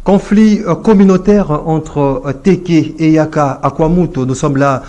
Conflit communautaire entre Teke et Yaka à Kwamuto. Nous sommes là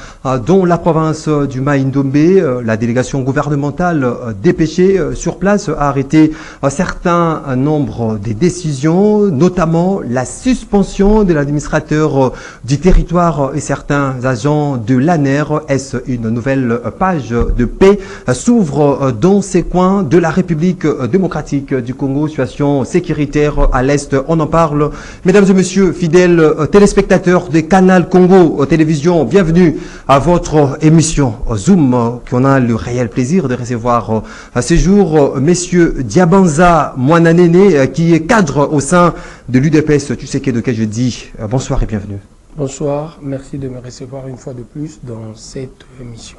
dans la province du Mai-Ndombe. La délégation gouvernementale dépêchée sur place a arrêté un certain nombre de décisions, notamment la suspension de l'administrateur du territoire et certains agents de l'ANER. Est-ce une nouvelle page de paix s'ouvre dans ces coins de la République démocratique du Congo? Situation sécuritaire à l'Est, on en parle. Mesdames et messieurs, fidèles téléspectateurs de Canal Congo Télévision, bienvenue à votre émission Zoom, qu'on a le réel plaisir de recevoir à ce jour Monsieur Diabanza Mwananene, qui est cadre au sein de l'UDPS. Tu sais de quel je dis bonsoir et bienvenue. Bonsoir, merci de me recevoir une fois de plus dans cette émission.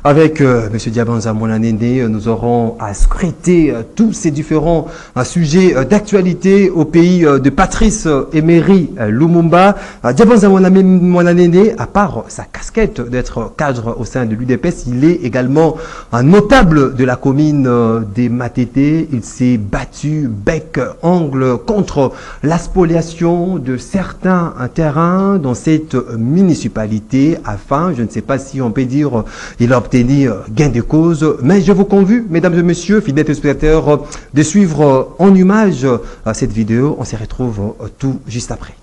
Avec M. Diabanza Mwananene, nous aurons à scruter tous ces différents sujets d'actualité au pays de Patrice Emery Lumumba. Diabanza Mwananene, à part sa casquette d'être cadre au sein de l'UDPS, il est également un notable de la commune des Matete. Il s'est battu bec-ongle contre la spoliation de certains terrains dans cette municipalité afin, je ne sais pas si on peut dire, il a obtenu gain de cause, mais je vous convie, mesdames et messieurs, fidèles téléspectateurs, de suivre en image cette vidéo. On se retrouve tout juste après.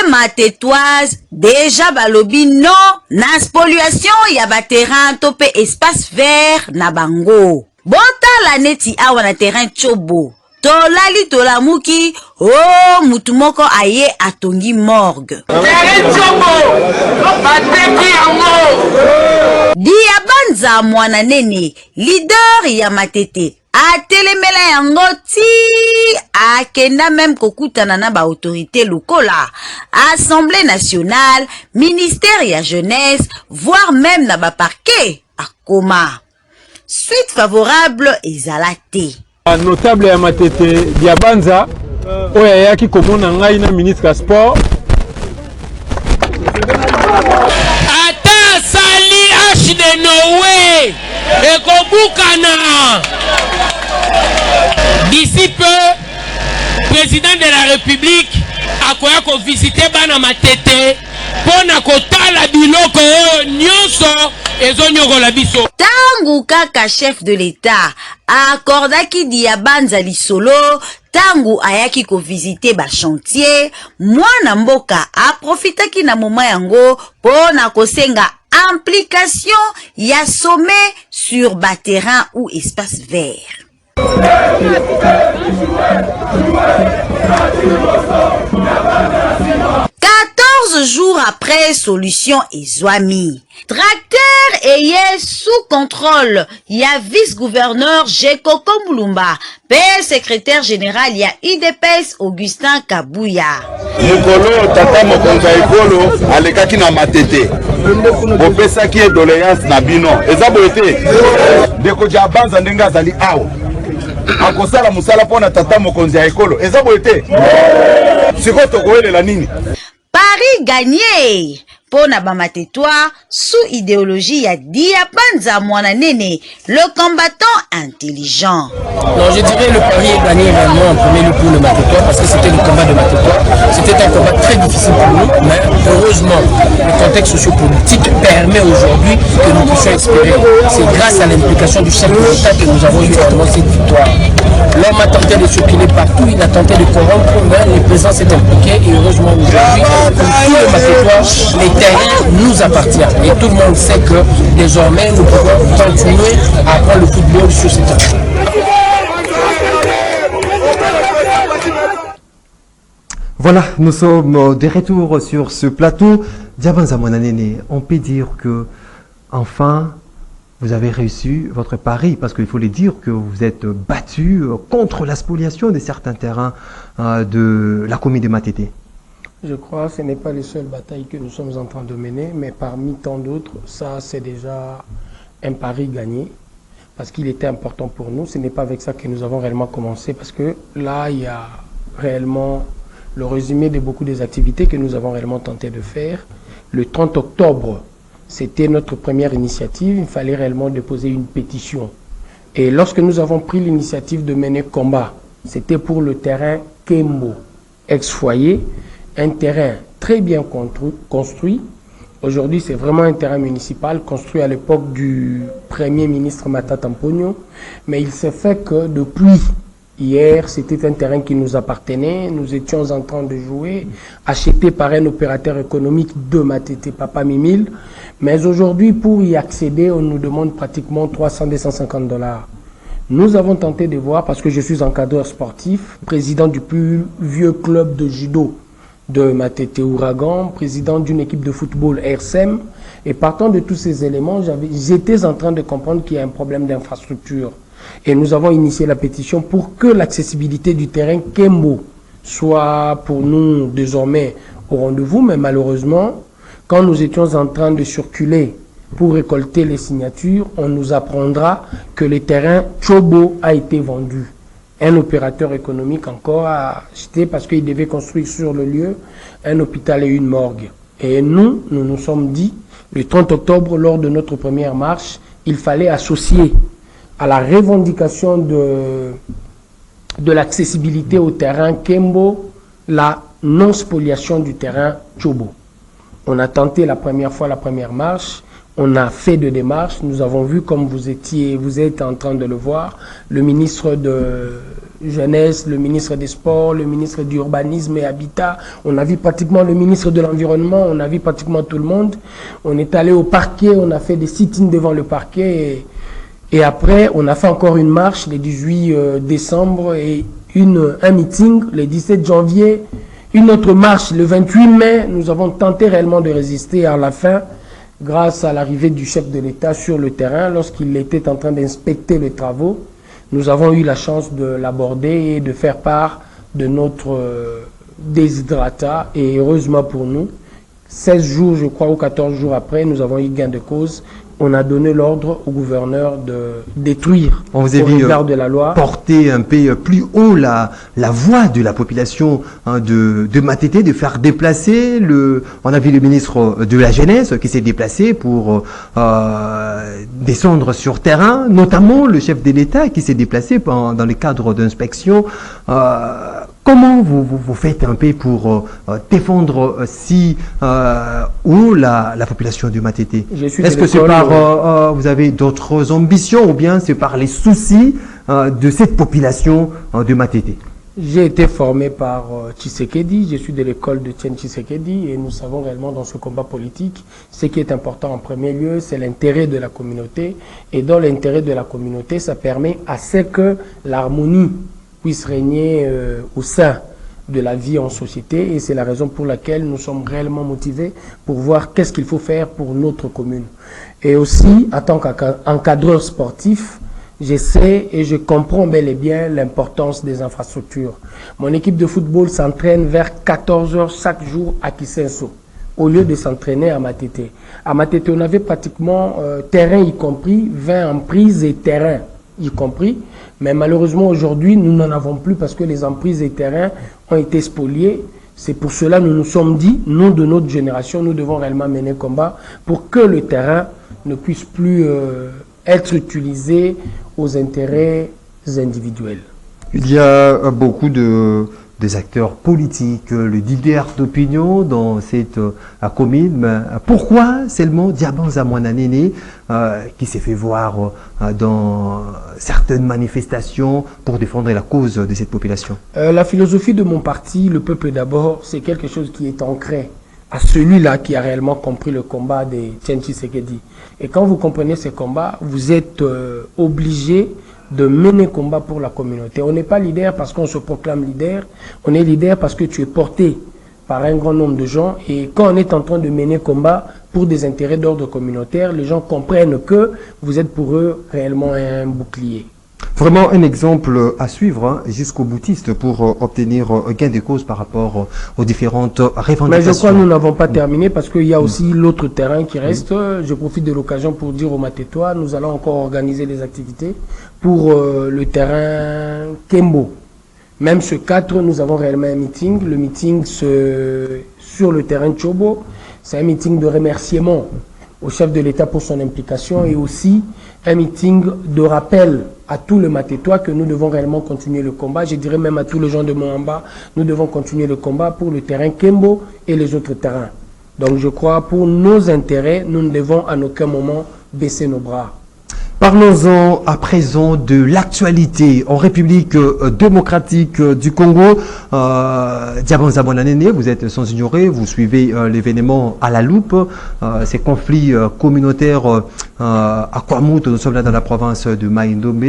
Matetoise, déjà balobi non, na spoliation ya ba terrain topé espace vert na bango. Bota la neti awa na terrain chobo. Tolali tolamuki, oh mutu moko aye atongi morgue. Diabanza Mwananene, leader ya Matete, atelemela yango ti akenda même kokutana na ba autorité lokola, Assemblée nationale, ministère ya jeunesse, voire même na ba parquet akoma. Suite favorable ezalate. Notable ya Matete Diabanza oya yaki komona ngai na ministre ya sport ata sali H de Noé ekobukana d'ici peu président de la République akoya ko visiter bana Matete pona kotala biloko nyonso ezonyokola biso. Tangu kaka chef de l'État accordaki Diabanza lisolo, tangu ayaki ko visiter ba chantier, mwana mboka aprofitaki na moma yango pona kosenga implication ya sommet sur ba terrain ou espace vert. 14 jours après, solution ezwami. Tracteur est sous contrôle. Il y a vice-gouverneur Jekoko Mulumba, père secrétaire général, il y a UDPS Augustin Kabouya. Mukolo tata mokonza ekolo alekaki na Matete. Bopesaki doléance na bino. Ezabo ete ndeko Diabanza ndenga azali awo. Akosala musala pona tata mokonzi ya ekolo. Ezabo ete siko tokowelela nini? Paris gagné pour Nabamatetois sous idéologie ya Diabanza Mwananene, le combattant intelligent. Non, je dirais le pari est gagné vraiment en premier lieu pour le Matetois parce que c'était le combat de Matetois. C'était un combat très difficile pour nous, mais heureusement, le contexte sociopolitique permet aujourd'hui que nous puissions espérer. C'est grâce à l'implication du chef de l'État que nous avons eu justement cette victoire. L'homme a tenté de circuler partout, il a tenté de corrompre, mais le président s'est impliqué et heureusement aujourd'hui, pour tout le Matetois, les terrains nous appartiennent. Et tout le monde sait que désormais, nous pouvons continuer à prendre le football sur ces terrains. Voilà, nous sommes de retour sur ce plateau. Diabanza Mwananene, on peut dire que, enfin, vous avez réussi votre pari, parce qu'il faut le dire que vous êtes battu contre la spoliation de certains terrains de la commune de Matete. Je crois que ce n'est pas la seule bataille que nous sommes en train de mener, mais parmi tant d'autres, ça c'est déjà un pari gagné, parce qu'il était important pour nous. Ce n'est pas avec ça que nous avons réellement commencé, parce que là, il y a réellement le résumé de beaucoup des activités que nous avons réellement tenté de faire. Le 30 octobre, C'était notre première initiative. Il fallait réellement déposer une pétition. Et lorsque nous avons pris l'initiative de mener combat, c'était pour le terrain Kembo, ex-foyer, un terrain très bien construit. Aujourd'hui, c'est vraiment un terrain municipal construit à l'époque du Premier ministre Matata Mponyo. Mais il s'est fait que depuis hier, c'était un terrain qui nous appartenait. Nous étions en train de jouer, acheté par un opérateur économique de Matete, Papa Mimil. Mais aujourd'hui, pour y accéder, on nous demande pratiquement 250 $. Nous avons tenté de voir, parce que je suis encadreur sportif, président du plus vieux club de judo de Matete Ouragan, président d'une équipe de football RSM, et partant de tous ces éléments, j'étais en train de comprendre qu'il y a un problème d'infrastructure. Et nous avons initié la pétition pour que l'accessibilité du terrain Kembo soit pour nous désormais au rendez-vous, mais malheureusement, quand nous étions en train de circuler pour récolter les signatures, on nous apprendra que le terrain Chobo a été vendu. Un opérateur économique encore a acheté parce qu'il devait construire sur le lieu un hôpital et une morgue. Et nous nous sommes dit, le 30 octobre, lors de notre première marche, il fallait associer à la revendication de l'accessibilité au terrain Kembo la non-spoliation du terrain Chobo. On a tenté la première fois la première marche. On a fait des démarches, nous avons vu, comme vous êtes en train de le voir, le ministre de Jeunesse, le ministre des Sports, le ministre du Urbanisme et Habitat, on a vu pratiquement le ministre de l'Environnement, on a vu pratiquement tout le monde. On est allé au parquet, on a fait des sit-ins devant le parquet et après on a fait encore une marche le 18 décembre et un meeting le 17 janvier, une autre marche le 28 mai. Nous avons tenté réellement de résister à la fin, grâce à l'arrivée du chef de l'État sur le terrain, lorsqu'il était en train d'inspecter les travaux, nous avons eu la chance de l'aborder et de faire part de notre déshydratat. Et heureusement pour nous, 16 jours, je crois, ou 14 jours après, nous avons eu gain de cause. On a donné l'ordre au gouverneur de détruire, on vous a au vu regard de la loi, porter un peu plus haut la voix de la population de Matete, de faire déplacer on a vu le ministre de la Jeunesse qui s'est déplacé pour descendre sur terrain, notamment le chef de l'État qui s'est déplacé dans le cadre d'inspection. Comment vous faites un peu pour défendre la population de Matete? Est-ce que c'est par vous avez d'autres ambitions ou bien c'est par les soucis de cette population de Matete? J'ai été formé par Tshisekedi, je suis de l'école de Tien Tshisekedi et nous savons réellement dans ce combat politique, ce qui est important en premier lieu, c'est l'intérêt de la communauté. Et dans l'intérêt de la communauté, ça permet à ce que l'harmonie puisse régner au sein de la vie en société. Et c'est la raison pour laquelle nous sommes réellement motivés pour voir qu'est-ce qu'il faut faire pour notre commune. Et aussi, en tant qu'encadreur sportif, je sais et je comprends bel et bien l'importance des infrastructures. Mon équipe de football s'entraîne vers 14 h chaque jour à Kisenso, au lieu de s'entraîner à Matete. À Matete, on avait pratiquement terrain y compris, 20 emprises et terrain y compris. Mais malheureusement, aujourd'hui, nous n'en avons plus parce que les emprises et terrains ont été spoliés. C'est pour cela que nous nous sommes dit, nous de notre génération, nous devons réellement mener combat pour que le terrain ne puisse plus être utilisé aux intérêts individuels. Il y a beaucoup des acteurs politiques, le leader d'opinion dans cette commune. Mais pourquoi seulement Diabanza Mwananene qui s'est fait voir dans certaines manifestations pour défendre la cause de cette population? La philosophie de mon parti, le peuple d'abord, c'est quelque chose qui est ancré à celui-là qui a réellement compris le combat des Tien Tshisekedi. Et quand vous comprenez ce combat, vous êtes obligé de mener combat pour la communauté. On n'est pas leader parce qu'on se proclame leader, on est leader parce que tu es porté par un grand nombre de gens. Et quand on est en train de mener combat pour des intérêts d'ordre communautaire, les gens comprennent que vous êtes pour eux réellement un bouclier. Vraiment un exemple à suivre jusqu'au boutiste pour obtenir gain de cause par rapport aux différentes revendications. Mais je crois que nous n'avons pas terminé parce qu'il y a aussi l'autre terrain qui reste. Je profite de l'occasion pour dire aux Matetois, nous allons encore organiser des activités pour le terrain Kembo. Même ce 4, nous avons réellement un meeting. Le meeting sur le terrain Chobo, c'est un meeting de remerciement au chef de l'État pour son implication et aussi un meeting de rappel à tout le Matétois que nous devons réellement continuer le combat. Je dirais même à tous les gens de Moamba, nous devons continuer le combat pour le terrain Kembo et les autres terrains. Donc je crois pour nos intérêts, nous ne devons à aucun moment baisser nos bras. Parlons-en à présent de l'actualité en République démocratique du Congo. Diabanza Bonanene, vous êtes sans ignorer, vous suivez l'événement à la loupe. Ces conflits communautaires à Kwamutu, nous sommes là dans la province de Mai-Ndombe,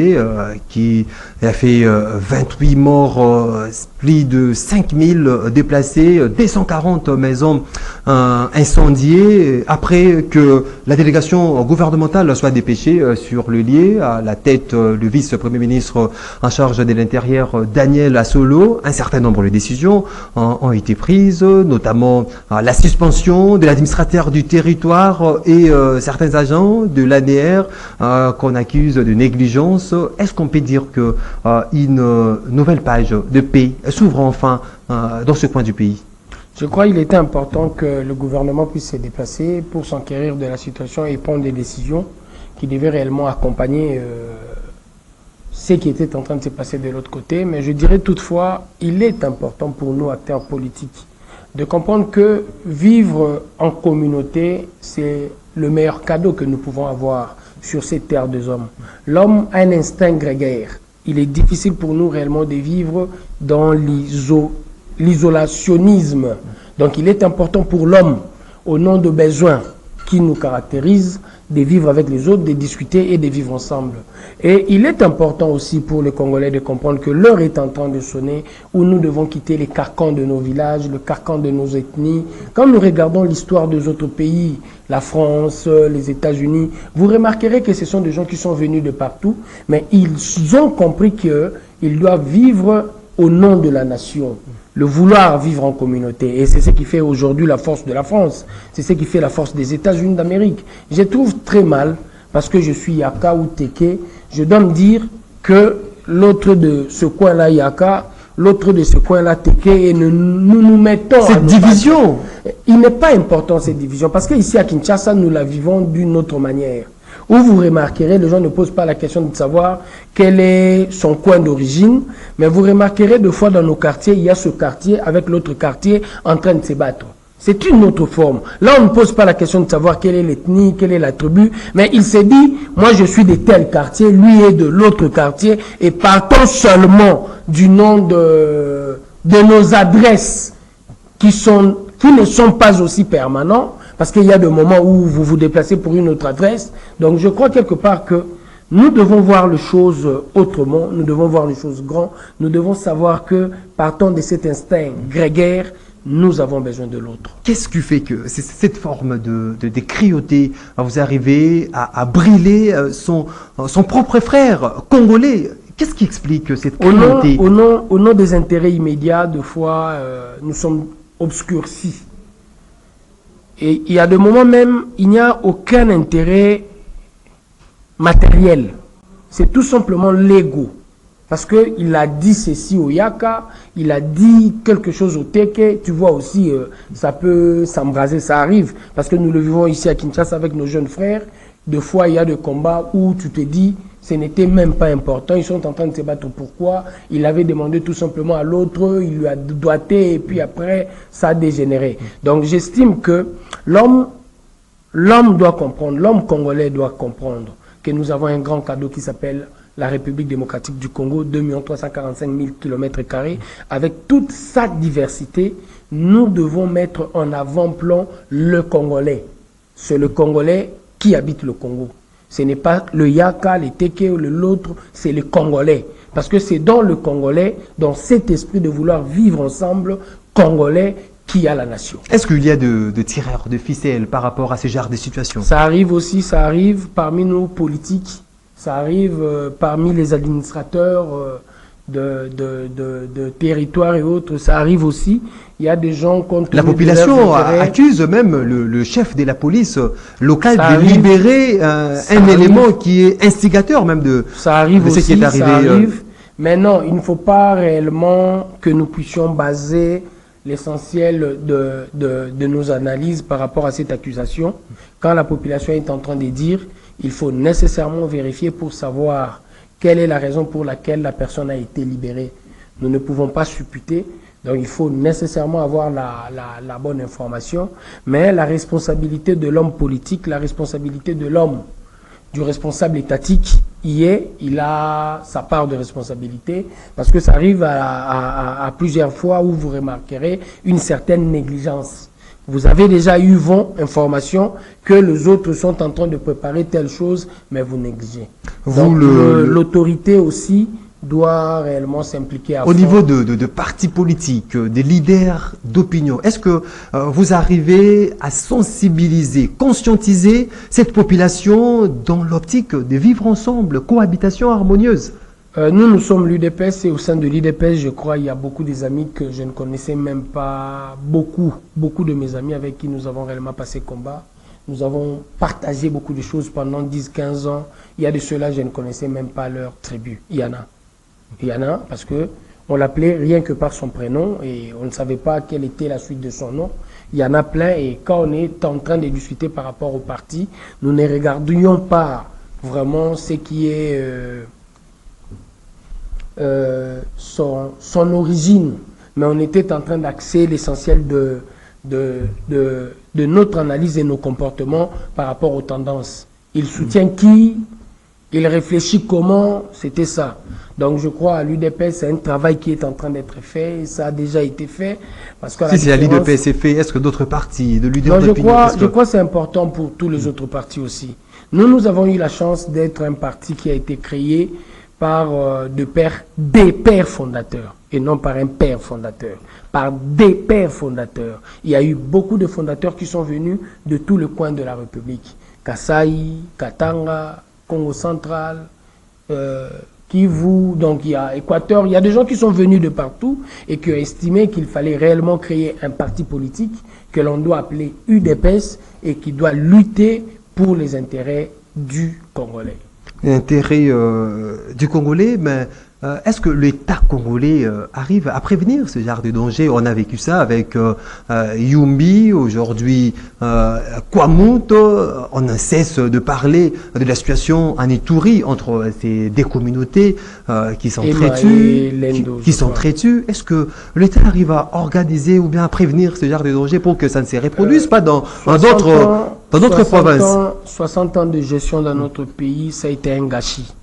qui a fait 28 morts, plus de 5000 déplacés, 240 maisons incendiées, après que la délégation gouvernementale soit dépêchée sur le lieu, à la tête le vice-premier ministre en charge de l'Intérieur, Daniel Assolo. Un certain nombre de décisions ont été prises, notamment la suspension de l'administrateur du territoire et certains agents de l'ANR qu'on accuse de négligence. Est-ce qu'on peut dire que une nouvelle page de paix s'ouvre enfin dans ce coin du pays? Je crois qu'il était important que le gouvernement puisse se déplacer pour s'enquérir de la situation et prendre des décisions qui devaient réellement accompagner ce qui était en train de se passer de l'autre côté. Mais je dirais toutefois, il est important pour nous, acteurs politiques, de comprendre que vivre en communauté, c'est le meilleur cadeau que nous pouvons avoir sur ces terres des hommes. L'homme a un instinct grégaire. Il est difficile pour nous réellement de vivre dans l'isolationnisme. Donc il est important pour l'homme, au nom de besoins qui nous caractérisent, de vivre avec les autres, de discuter et de vivre ensemble. Et il est important aussi pour les Congolais de comprendre que l'heure est en train de sonner où nous devons quitter les carcans de nos villages, le carcan de nos ethnies. Quand nous regardons l'histoire des autres pays, la France, les États-Unis, vous remarquerez que ce sont des gens qui sont venus de partout, mais ils ont compris qu'ils doivent vivre au nom de la nation, le vouloir vivre en communauté. Et c'est ce qui fait aujourd'hui la force de la France. C'est ce qui fait la force des États-Unis d'Amérique. Je trouve très mal, parce que je suis Yaka ou Teke, je dois me dire que l'autre de ce coin-là Yaka, l'autre de ce coin-là Teke, et nous mettons... Cette division, il n'est pas important cette division, parce qu'ici à Kinshasa, nous la vivons d'une autre manière. Où vous remarquerez, les gens ne posent pas la question de savoir quel est son coin d'origine, mais vous remarquerez deux fois dans nos quartiers, il y a ce quartier avec l'autre quartier en train de se battre. C'est une autre forme. Là, on ne pose pas la question de savoir quelle est l'ethnie, quelle est la tribu, mais il s'est dit, moi je suis de tel quartier, lui est de l'autre quartier, et partons seulement du nom de nos adresses qui ne sont pas aussi permanents, parce qu'il y a des moments où vous vous déplacez pour une autre adresse. Donc je crois quelque part que nous devons voir les choses autrement, nous devons voir les choses grandes, nous devons savoir que partant de cet instinct grégaire, nous avons besoin de l'autre. qu'est-ce qui fait que cette forme de cruauté, vous arrivez à brûler son propre frère congolais? Qu'est-ce qui explique cette cruauté? Au nom des intérêts immédiats, des fois, nous sommes obscurcis. Et il y a des moments même, il n'y a aucun intérêt matériel. C'est tout simplement l'ego. Parce qu'il a dit ceci au Yaka, il a dit quelque chose au Teke. Tu vois aussi, ça peut s'embraser, ça arrive. Parce que nous le vivons ici à Kinshasa avec nos jeunes frères. Des fois, il y a des combats où tu te dis, ce n'était même pas important. Ils sont en train de se battre. Pourquoi? Il avait demandé tout simplement à l'autre, il lui a doigté et puis après, ça a dégénéré. Donc j'estime que l'homme doit comprendre, l'homme congolais doit comprendre que nous avons un grand cadeau qui s'appelle la République démocratique du Congo, 2 345 000 km², avec toute sa diversité. Nous devons mettre en avant-plan le Congolais. C'est le Congolais qui habite le Congo. Ce n'est pas le Yaka, le Teke ou l'autre, c'est le Congolais. Parce que c'est dans le Congolais, dans cet esprit de vouloir vivre ensemble, Congolais, qui a la nation. Est-ce qu'il y a de tireurs de ficelles par rapport à ce genre de situation? Ça arrive aussi, ça arrive parmi nos politiques, ça arrive parmi les administrateurs de territoires et autres, ça arrive aussi. Il y a des gens contre... La population accuse même le chef de la police locale de libérer un élément qui est instigateur même de ce qui est arrivé. Mais non, il ne faut pas réellement que nous puissions baser l'essentiel de nos analyses par rapport à cette accusation. Quand la population est en train de dire, il faut nécessairement vérifier pour savoir quelle est la raison pour laquelle la personne a été libérée. Nous ne pouvons pas supputer, donc il faut nécessairement avoir la bonne information, mais la responsabilité de l'homme politique, la responsabilité de l'homme, du responsable étatique, il a sa part de responsabilité, parce que ça arrive à plusieurs fois où vous remarquerez une certaine négligence. Vous avez déjà eu information que les autres sont en train de préparer telle chose, mais vous négligez. Donc l'autorité aussi doit réellement s'impliquer à fond. Au niveau de partis politiques, des leaders d'opinion, est-ce que vous arrivez à sensibiliser, conscientiser cette population dans l'optique de vivre ensemble, cohabitation harmonieuse? Nous sommes l'UDPS et au sein de l'UDPS, je crois, il y a beaucoup des amis que je ne connaissais même pas, beaucoup de mes amis avec qui nous avons réellement passé combat. Nous avons partagé beaucoup de choses pendant 10-15 ans. Il y a de ceux-là, je ne connaissais même pas leur tribu. Il y en a parce que on l'appelait rien que par son prénom et on ne savait pas quelle était la suite de son nom. Il y en a plein et quand on est en train de discuter par rapport au parti, nous ne regardions pas vraiment ce qui est son origine, mais on était en train d'axer l'essentiel de notre analyse et nos comportements par rapport aux tendances. Il soutient qui? Il réfléchit comment? C'était ça. Donc je crois à l'UDPS, c'est un travail qui est en train d'être fait, et ça a déjà été fait. Parce que si c'est à l'UDPS c'est fait, est-ce que d'autres partis, de leaders d'opinion? Je crois que c'est important pour tous les autres partis aussi. Nous avons eu la chance d'être un parti qui a été créé par des pères fondateurs, et non par un père fondateur, par des pères fondateurs. Il y a eu beaucoup de fondateurs qui sont venus de tous les coins de la République. Kasaï, Katanga, Congo central, Kivu, donc il y a Équateur, il y a des gens qui sont venus de partout et qui ont estimé qu'il fallait réellement créer un parti politique que l'on doit appeler UDPS et qui doit lutter pour les intérêts du Congolais. L'intérêt du Congolais, mais est-ce que l'État congolais arrive à prévenir ce genre de danger? On a vécu ça avec Yumbi, aujourd'hui Kwamout. On ne cesse de parler de la situation en Ituri entre ces deux communautés qui sont très tues. Est-ce que l'État arrive à organiser ou bien à prévenir ce genre de danger pour que ça ne se reproduise pas dans d'autres provinces? 60 ans de gestion dans notre pays, ça a été un gâchis.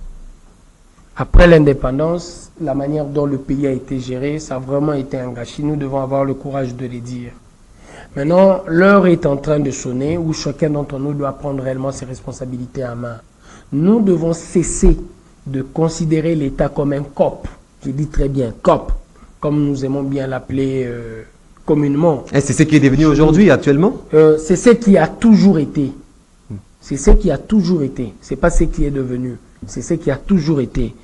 Après l'indépendance, la manière dont le pays a été géré, ça a vraiment été un gâchis. Nous devons avoir le courage de le dire. Maintenant, l'heure est en train de sonner où chacun d'entre nous doit prendre réellement ses responsabilités en main. Nous devons cesser de considérer l'État comme un COP. Je dis très bien COP, comme nous aimons bien l'appeler communément. Et c'est ce qui est devenu aujourd'hui, actuellement? C'est ce qui a toujours été. C'est ce qui a toujours été. C'est pas ce qui est devenu. C'est ce qui a toujours été.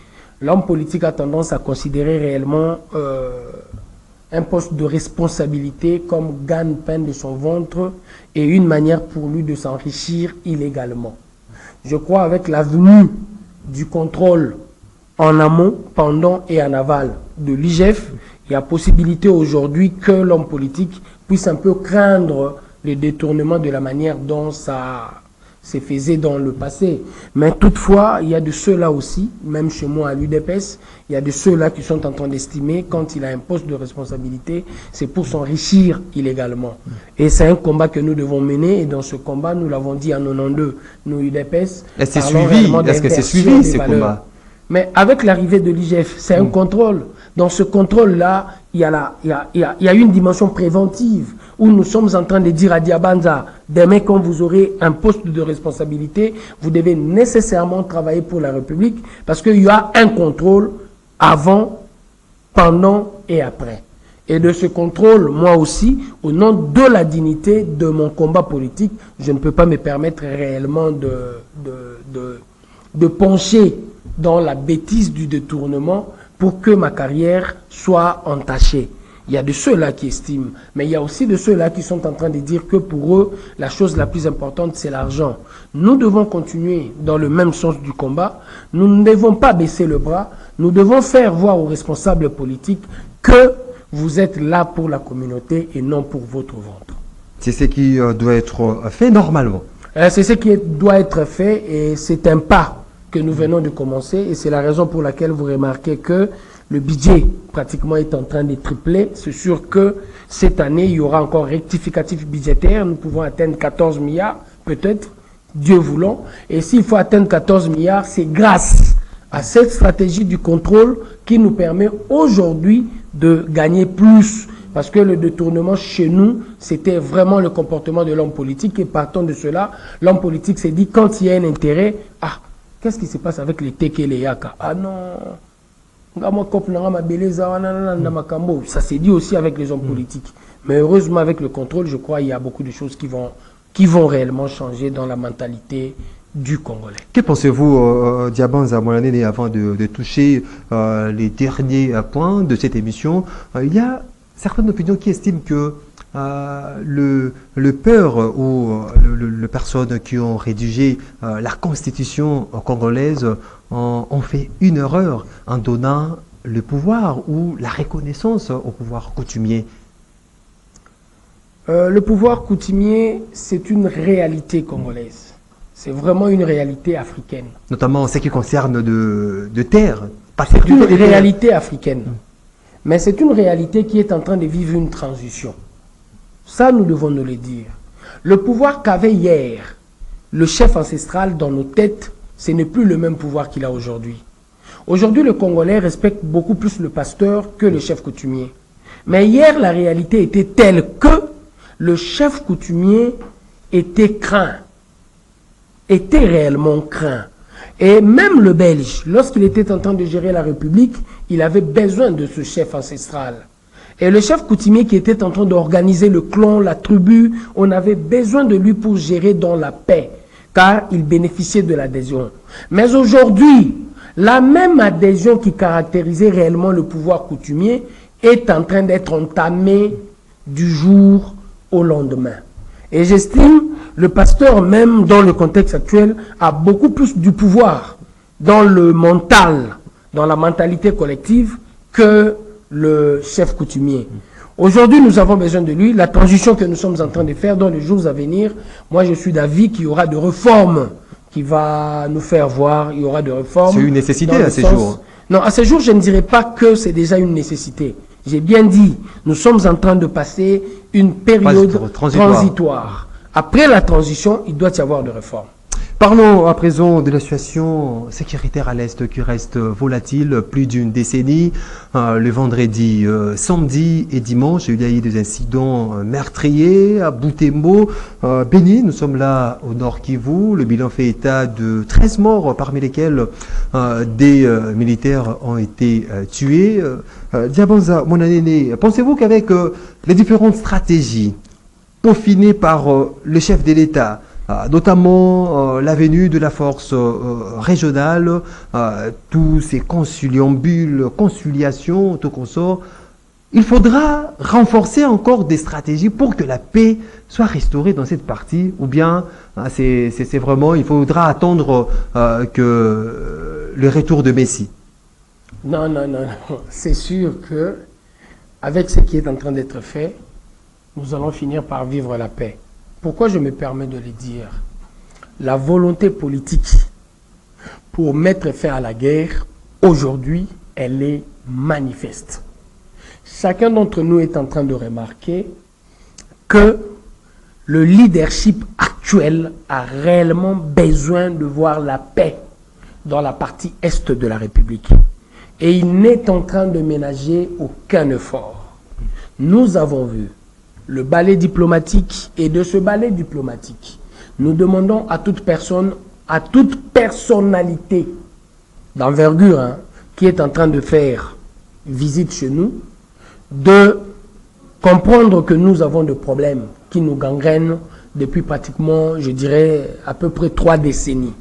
L'homme politique a tendance à considérer réellement un poste de responsabilité comme gagne-pain de son ventre et une manière pour lui de s'enrichir illégalement. Je crois avec la venue du contrôle en amont, pendant et en aval de l'IGF, il y a possibilité aujourd'hui que l'homme politique puisse un peu craindre le détournement de la manière dont ça se faisait dans le passé. Mais toutefois, il y a de ceux-là aussi, même chez moi à l'UDPS, il y a de ceux-là qui sont en train d'estimer quand il a un poste de responsabilité, c'est pour s'enrichir illégalement. Et c'est un combat que nous devons mener, et dans ce combat, nous l'avons dit en 92, nous UDPS. Est-ce que c'est suivi ces combats? Mais avec l'arrivée de l'IGF, c'est un contrôle. Dans ce contrôle-là, il y a une dimension préventive où nous sommes en train de dire à Diabanza, demain quand vous aurez un poste de responsabilité, vous devez nécessairement travailler pour la République parce qu'il y a un contrôle avant, pendant et après. Et de ce contrôle, moi aussi, au nom de la dignité de mon combat politique, je ne peux pas me permettre réellement de pencher dans la bêtise du détournement pour que ma carrière soit entachée. Il y a de ceux-là qui estiment, mais il y a aussi de ceux-là qui sont en train de dire que pour eux, la chose la plus importante, c'est l'argent. Nous devons continuer dans le même sens du combat. Nous ne devons pas baisser le bras. Nous devons faire voir aux responsables politiques que vous êtes là pour la communauté et non pour votre ventre. C'est ce qui doit être fait normalement. C'est ce qui doit être fait et c'est un pas que nous venons de commencer et c'est la raison pour laquelle vous remarquez que le budget pratiquement est en train de tripler. C'est sûr que cette année, il y aura encore rectificatif budgétaire. Nous pouvons atteindre 14 milliards, peut-être, Dieu voulant. Et s'il faut atteindre 14 milliards, c'est grâce à cette stratégie du contrôle qui nous permet aujourd'hui de gagner plus. Parce que le détournement chez nous, c'était vraiment le comportement de l'homme politique. Et partant de cela, l'homme politique s'est dit, quand il y a un intérêt, ah, qu'est-ce qui se passe avec les Teke et les Yaka? Ah non, ça s'est dit aussi avec les hommes politiques. Mais heureusement, avec le contrôle, je crois qu'il y a beaucoup de choses qui vont réellement changer dans la mentalité du Congolais. Que pensez-vous, Diabanza Molanene, avant de toucher les derniers points de cette émission? Il y a certaines opinions qui estiment que le peur ou les personnes qui ont rédigé la constitution congolaise ont fait une erreur en donnant le pouvoir ou la reconnaissance au pouvoir coutumier. Le pouvoir coutumier, c'est une réalité congolaise. C'est vraiment une réalité africaine. Notamment en ce qui concerne de terre. C'est une réalité africaine. Mais c'est une réalité qui est en train de vivre une transition. Ça, nous devons nous le dire. Le pouvoir qu'avait hier le chef ancestral dans nos têtes, ce n'est plus le même pouvoir qu'il a aujourd'hui. Aujourd'hui, le Congolais respecte beaucoup plus le pasteur que le chef coutumier. Mais hier, la réalité était telle que le chef coutumier était craint, était réellement craint. Et même le Belge, lorsqu'il était en train de gérer la République, il avait besoin de ce chef ancestral. Et le chef coutumier qui était en train d'organiser le clan, la tribu, on avait besoin de lui pour gérer dans la paix, car il bénéficiait de l'adhésion. Mais aujourd'hui, la même adhésion qui caractérisait réellement le pouvoir coutumier est en train d'être entamée du jour au lendemain. Et j'estime, le pasteur même dans le contexte actuel a beaucoup plus du pouvoir dans le mental, dans la mentalité collective que le chef coutumier. Aujourd'hui, nous avons besoin de lui. La transition que nous sommes en train de faire dans les jours à venir, moi je suis d'avis qu'il y aura de réformes qui va nous faire voir, il y aura de réformes. C'est une nécessité à ces jours. Non, à ces jours, je ne dirais pas que c'est déjà une nécessité. J'ai bien dit, nous sommes en train de passer une période transitoire. Après la transition, il doit y avoir de réformes. Parlons à présent de la situation sécuritaire à l'Est qui reste volatile plus d'une décennie. Le vendredi, samedi et dimanche, il y a eu des incidents meurtriers à Butembo, Béni. Nous sommes là au Nord Kivu. Le bilan fait état de 13 morts, parmi lesquels des militaires ont été tués. Diabanza Molanene, pensez-vous qu'avec les différentes stratégies peaufinées par le chef de l'État, notamment la venue de la force régionale, tous ces conciliations, tout consort, il faudra renforcer encore des stratégies pour que la paix soit restaurée dans cette partie, ou bien c'est vraiment, il faudra attendre que le retour de Messi. Non. C'est sûr que avec ce qui est en train d'être fait, nous allons finir par vivre la paix. Pourquoi je me permets de le dire? La volonté politique pour mettre fin à la guerre, aujourd'hui, elle est manifeste. Chacun d'entre nous est en train de remarquer que le leadership actuel a réellement besoin de voir la paix dans la partie est de la République. Et il n'est en train de ménager aucun effort. Nous avons vu le balai diplomatique, et de ce balai diplomatique, nous demandons à toute personne, à toute personnalité d'envergure qui est en train de faire visite chez nous, de comprendre que nous avons des problèmes qui nous gangrènent depuis pratiquement, je dirais, à peu près 3 décennies.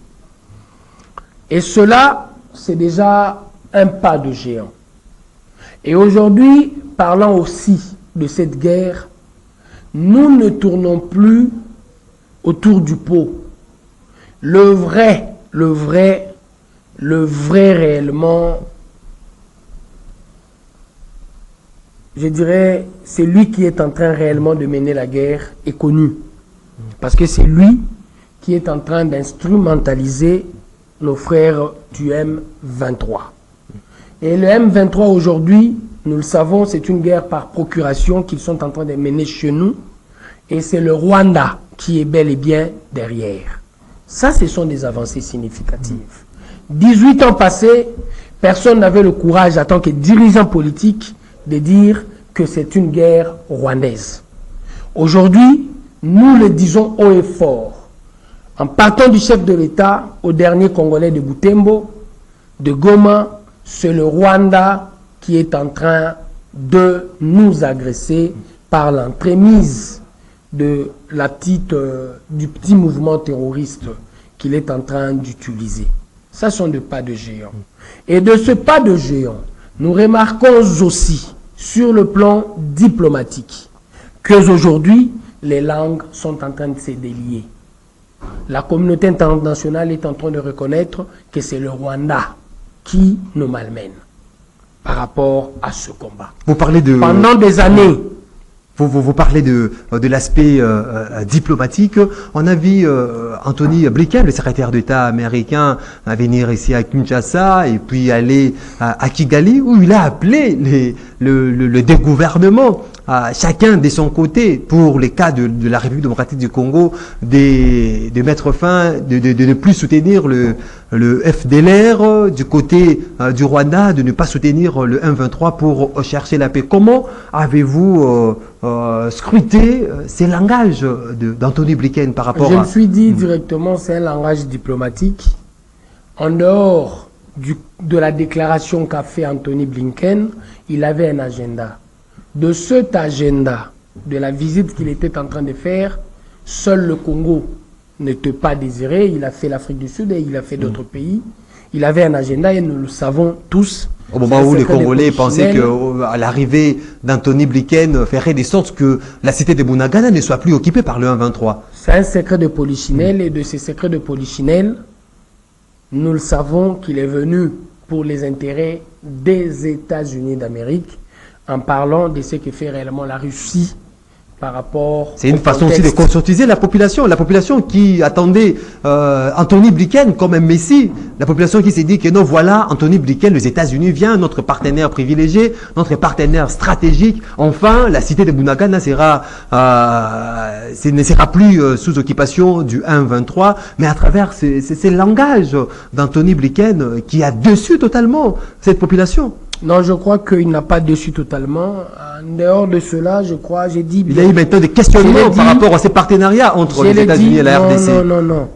Et cela, c'est déjà un pas de géant. Et aujourd'hui, parlant aussi de cette guerre, nous ne tournons plus autour du pot. Le vrai réellement, je dirais, c'est lui qui est en train réellement de mener la guerre est connu. Parce que c'est lui qui est en train d'instrumentaliser nos frères du M23. Et le M23 aujourd'hui, nous le savons, c'est une guerre par procuration qu'ils sont en train de mener chez nous. Et c'est le Rwanda qui est bel et bien derrière. Ça, ce sont des avancées significatives. 18 ans passés, personne n'avait le courage, en tant que dirigeant politique, de dire que c'est une guerre rwandaise. Aujourd'hui, nous le disons haut et fort. En partant du chef de l'État au dernier Congolais de Butembo, de Goma, c'est le Rwanda qui est en train de nous agresser par l'entremise de du petit mouvement terroriste qu'il est en train d'utiliser. Ça sont des pas de géant. Et de ce pas de géant, nous remarquons aussi sur le plan diplomatique qu'aujourd'hui, les langues sont en train de se délier. La communauté internationale est en train de reconnaître que c'est le Rwanda qui nous malmène par rapport à ce combat. Vous parlez de... Pendant des années, Vous parlez de l'aspect diplomatique. On a vu Anthony Blinken, le secrétaire d'État américain, venir ici à Kinshasa et puis aller à Kigali, où il a appelé le dégouvernement, chacun de son côté, pour les cas de la République démocratique du Congo, de mettre fin, de ne plus soutenir le FDLR, du côté du Rwanda, de ne pas soutenir le M23 pour chercher la paix. Comment avez-vous scruté ces langages d'Anthony Blinken par rapport à... Je me suis dit directement, c'est un langage diplomatique. En dehors de la déclaration qu'a fait Anthony Blinken, il avait un agenda. De cet agenda, de la visite qu'il était en train de faire, seul le Congo n'était pas désiré. Il a fait l'Afrique du Sud et il a fait d'autres pays. Il avait un agenda et nous le savons tous. Au moment où les Congolais pensaient qu'à l'arrivée d'Anthony Blinken ferait des sortes que la cité de Bunagana ne soit plus occupée par le 1-23. C'est un secret de Polichinelle et de ces secrets de Polichinelle, nous le savons qu'il est venu pour les intérêts des États-Unis d'Amérique en parlant de ce que fait réellement la Russie par rapport... C'est une façon aussi de conscientiser la population qui attendait Anthony Blinken comme un messie, la population qui s'est dit que non, voilà, Anthony Blinken, les États-Unis vient, notre partenaire privilégié, notre partenaire stratégique, enfin, la cité de Bunagana ne sera plus sous occupation du 1-23, mais à travers ces langages d'Anthony Blinken qui a dessus totalement cette population. Non, je crois qu'il n'a pas déçu totalement. En dehors de cela, je crois, j'ai dit... Il y a eu maintenant des questionnements par rapport à ces partenariats entre les États-Unis et la RDC. Non.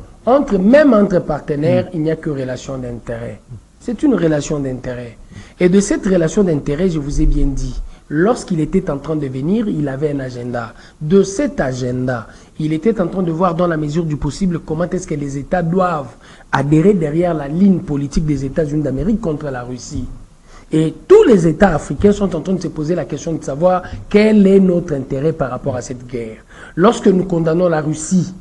Même entre partenaires, il n'y a que relation d'intérêt. C'est une relation d'intérêt. Et de cette relation d'intérêt, je vous ai bien dit, lorsqu'il était en train de venir, il avait un agenda. De cet agenda, il était en train de voir dans la mesure du possible comment est-ce que les États doivent adhérer derrière la ligne politique des États-Unis d'Amérique contre la Russie. Et tous les États africains sont en train de se poser la question de savoir quel est notre intérêt par rapport à cette guerre. Lorsque nous condamnons la Russie,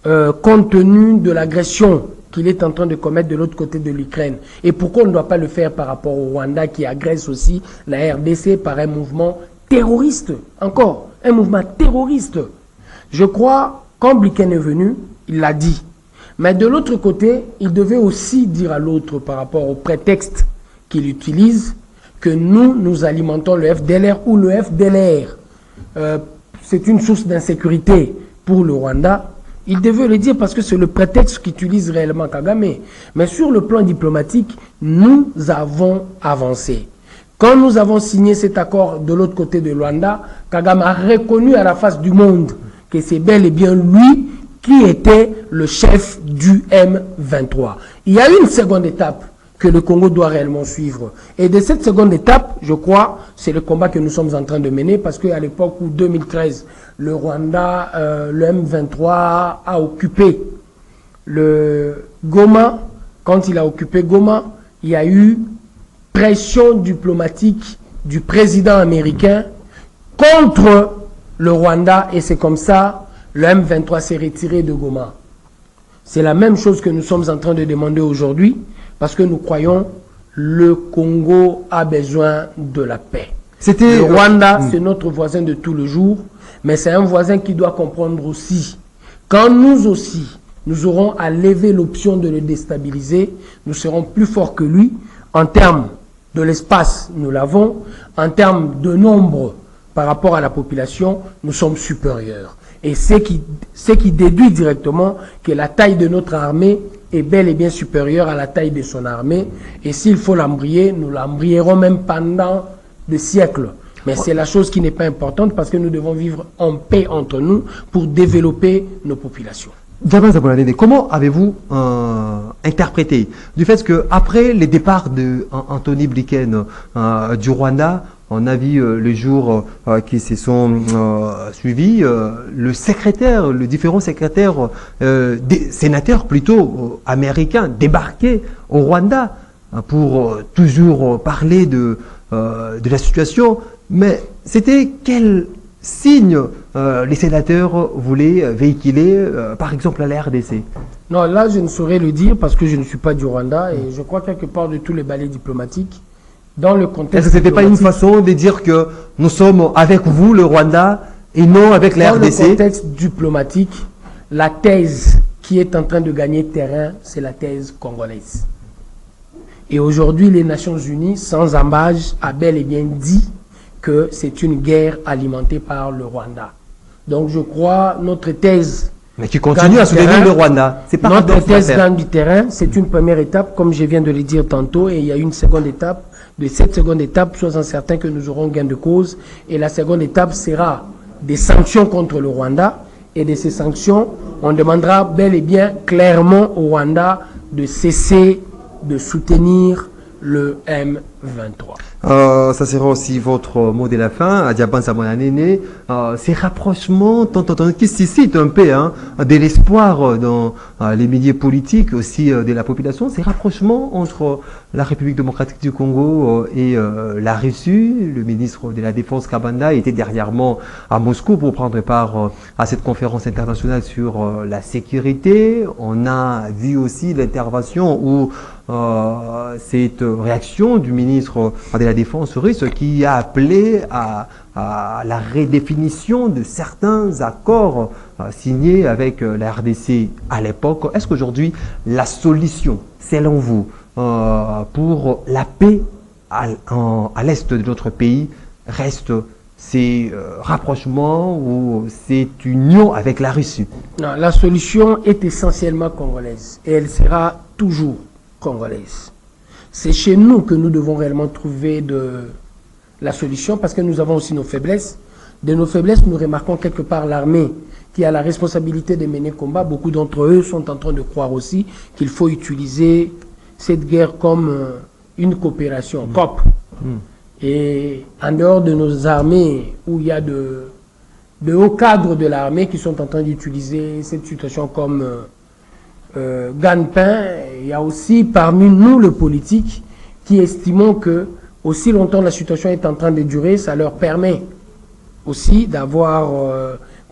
compte tenu de l'agression qu'il est en train de commettre de l'autre côté de l'Ukraine, et pourquoi on ne doit pas le faire par rapport au Rwanda qui agresse aussi la RDC par un mouvement terroriste, encore, un mouvement terroriste. Je crois, quand Blinken est venu, il l'a dit. Mais de l'autre côté, il devait aussi dire à l'autre par rapport au prétexte qu'il utilise, que nous alimentons le FDLR ou le FDLR. C'est une source d'insécurité pour le Rwanda. Il devait le dire parce que c'est le prétexte qu'utilise réellement Kagame. Mais sur le plan diplomatique, nous avons avancé. Quand nous avons signé cet accord de l'autre côté de Rwanda, Kagame a reconnu à la face du monde que c'est bel et bien lui qui était le chef du M23. Il y a une seconde étape que le Congo doit réellement suivre. Et de cette seconde étape, je crois, c'est le combat que nous sommes en train de mener, parce qu'à l'époque où 2013, le Rwanda, le M23 a occupé le Goma, quand il a occupé Goma, il y a eu pression diplomatique du président américain contre le Rwanda, et c'est comme ça, le M23 s'est retiré de Goma. C'est la même chose que nous sommes en train de demander aujourd'hui, parce que nous croyons le Congo a besoin de la paix. C'était Le Rwanda, c'est notre voisin de tous les jours, mais c'est un voisin qui doit comprendre aussi. Quand nous aussi, nous aurons à lever l'option de le déstabiliser, nous serons plus forts que lui. En termes de l'espace, nous l'avons. En termes de nombre par rapport à la population, nous sommes supérieurs. Et c'est qui déduit directement que la taille de notre armée est bel et bien supérieure à la taille de son armée. Et s'il faut l'embrayer, nous l'embrayerons même pendant des siècles. Mais c'est la chose qui n'est pas importante parce que nous devons vivre en paix entre nous pour développer nos populations. Diabanza Moanene, comment avez-vous interprété du fait qu'après les départs de Anthony Blinken du Rwanda, on a vu les jours qui se sont suivis, le différent secrétaire, des sénateurs plutôt américains débarquer au Rwanda pour toujours parler de la situation. Mais c'était quel signe les sénateurs voulaient véhiculer, par exemple, à la RDC? Non, là, je ne saurais le dire parce que je ne suis pas du Rwanda et je crois quelque part de tous les balais diplomatiques, dans le contexte. Est-ce que ce n'était pas une façon de dire que nous sommes avec vous, le Rwanda, et non avec la RDC? Dans le contexte diplomatique, la thèse qui est en train de gagner terrain, c'est la thèse congolaise. Et aujourd'hui, les Nations Unies, sans ambages, a bel et bien dit que c'est une guerre alimentée par le Rwanda. Donc je crois notre thèse... Mais qui continue à soutenir le Rwanda. C'est pas notre thèse gagne du terrain, c'est une première étape, comme je viens de le dire tantôt, et il y a une seconde étape. De cette seconde étape, soyons certains que nous aurons gain de cause. Et la seconde étape sera des sanctions contre le Rwanda. Et de ces sanctions, on demandera bel et bien clairement au Rwanda de cesser de soutenir le M23. Ça sera aussi votre mot de la fin, Diabanza Moanene. Ces rapprochements qui suscitent un peu de l'espoir dans les milieux politiques aussi de la population, ces rapprochements entre la République démocratique du Congo et la Russie. Le ministre de la Défense Kabanda était dernièrement à Moscou pour prendre part à cette conférence internationale sur la sécurité. On a vu aussi l'intervention ou cette réaction du ministre de la Défense russe qui a appelé à la redéfinition de certains accords signés avec la RDC à l'époque. Est-ce qu'aujourd'hui, la solution, selon vous, pour la paix à l'est de notre pays reste ces rapprochements ou cette union avec la Russie? Non, la solution est essentiellement congolaise et elle sera toujours congolaise. C'est chez nous que nous devons réellement trouver la solution parce que nous avons aussi nos faiblesses. De nos faiblesses, nous remarquons quelque part l'armée qui a la responsabilité de mener combat. Beaucoup d'entre eux sont en train de croire aussi qu'il faut utiliser cette guerre comme une coopération, COP. Et en dehors de nos armées, où il y a de hauts cadres de l'armée qui sont en train d'utiliser cette situation comme gagne-pain, il y a aussi parmi nous, le politique, qui estimons que aussi longtemps la situation est en train de durer, ça leur permet aussi d'avoir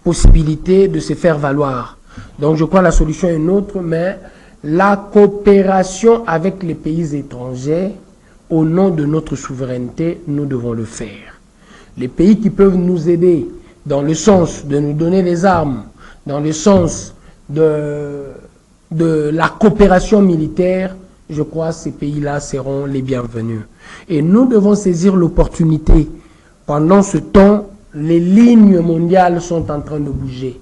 possibilité de se faire valoir. Donc je crois que la solution est nôtre, mais la coopération avec les pays étrangers, au nom de notre souveraineté, nous devons le faire. Les pays qui peuvent nous aider dans le sens de nous donner les armes, dans le sens de la coopération militaire, je crois que ces pays-là seront les bienvenus. Et nous devons saisir l'opportunité. Pendant ce temps, les lignes mondiales sont en train de bouger.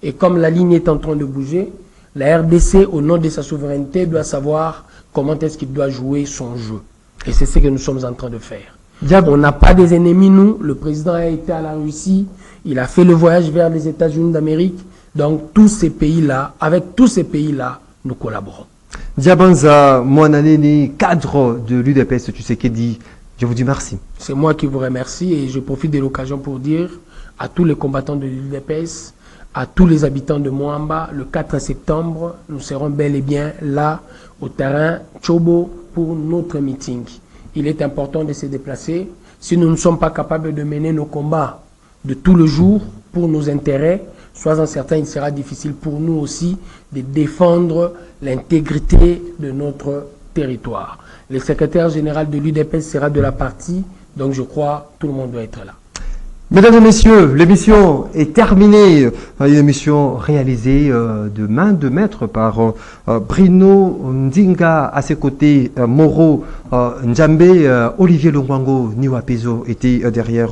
Et comme la ligne est en train de bouger, la RDC, au nom de sa souveraineté, doit savoir comment est-ce qu'il doit jouer son jeu. Et c'est ce que nous sommes en train de faire. On n'a pas des ennemis, nous. Le président a été à la Russie. Il a fait le voyage vers les États-Unis d'Amérique. Donc, tous ces pays-là, avec tous ces pays-là, nous collaborons. Diabanza Moanene, cadre de l'UDPS Tshisekedi, je vous dis merci. C'est moi qui vous remercie et je profite de l'occasion pour dire à tous les combattants de l'UDPS, à tous les habitants de Moamba, le 4 septembre, nous serons bel et bien là, au terrain Chobo, pour notre meeting. Il est important de se déplacer. Si nous ne sommes pas capables de mener nos combats de tout le jour pour nos intérêts, soyez certains, il sera difficile pour nous aussi de défendre l'intégrité de notre territoire. Le secrétaire général de l'UDPS sera de la partie Donc je crois que tout le monde doit être là. Mesdames et messieurs, l'émission est terminée. Une émission réalisée de main de maître par Bruno Ndinga, à ses côtés Moro Njambe, Olivier Longwango, Niwapezo était derrière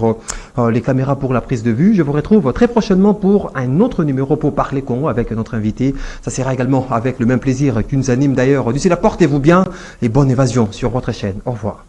les caméras pour la prise de vue. Je vous retrouve très prochainement pour un autre numéro pour Parler Congo avec notre invité. Ça sera également avec le même plaisir qui nous anime d'ailleurs. D'ici là, portez-vous bien et bonne évasion sur votre chaîne. Au revoir.